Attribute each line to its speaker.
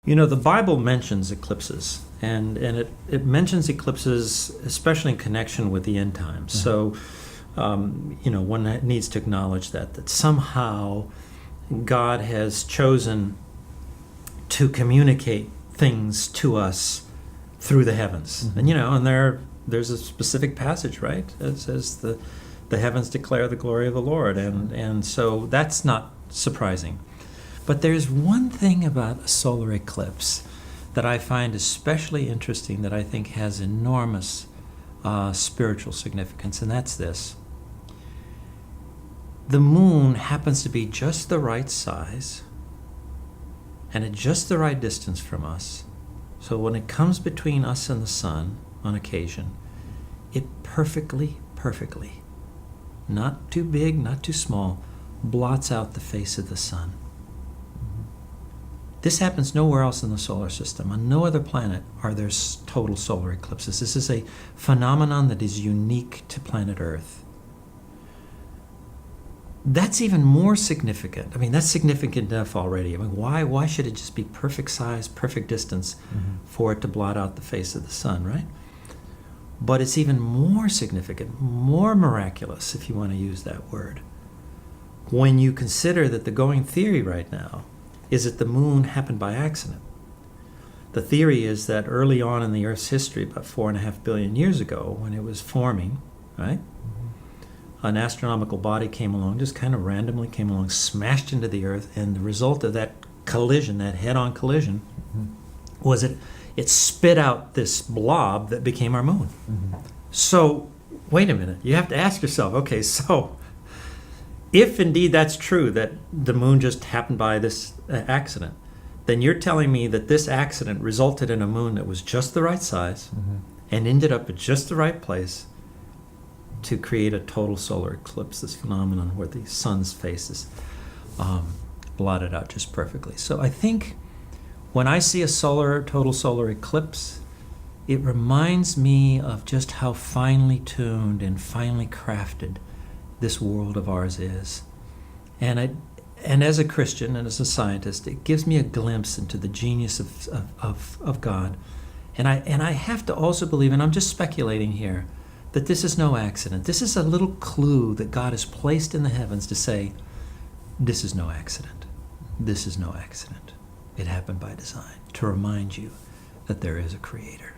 Speaker 1: You know, the Bible mentions eclipses, and it mentions eclipses especially in connection with the end times. So, one needs to acknowledge that somehow God has chosen to communicate things to us through the heavens. And there's a specific passage, right? It says the heavens declare the glory of the Lord, and so that's not surprising. But there's one thing about a solar eclipse that I find especially interesting, that I think has enormous spiritual significance, and that's this. The moon happens to be just the right size and at just the right distance from us. So when it comes between us and the sun on occasion, it perfectly, not too big, not too small, blots out the face of the sun. This happens nowhere else in the solar system. On no other planet are there total solar eclipses. This is a phenomenon that is unique to planet Earth. That's even more significant. I mean, that's significant enough already. I mean, why should it just be perfect size, perfect distance for it to blot out the face of the sun, right? But it's even more significant, more miraculous, if you want to use that word, when you consider that the going theory right now is that the moon happened by accident. The theory is that early on in the Earth's history, about 4.5 billion years ago, when it was forming, right, an astronomical body came along, just kind of randomly came along, smashed into the Earth, and the result of that collision, that head-on collision, was it spit out this blob that became our moon. So, wait a minute, you have to ask yourself, okay, so if indeed that's true, that the moon just happened by this accident, then you're telling me that this accident resulted in a moon that was just the right size and ended up at just the right place to create a total solar eclipse, this phenomenon where the sun's face is blotted out just perfectly. So I think when I see a total solar eclipse, it reminds me of just how finely tuned and finely crafted this world of ours is. And as a Christian and as a scientist, it gives me a glimpse into the genius of God. And I have to also believe, and I'm just speculating here, that this is no accident. This is a little clue that God has placed in the heavens to say, this is no accident. This is no accident. It happened by design, to remind you that there is a creator.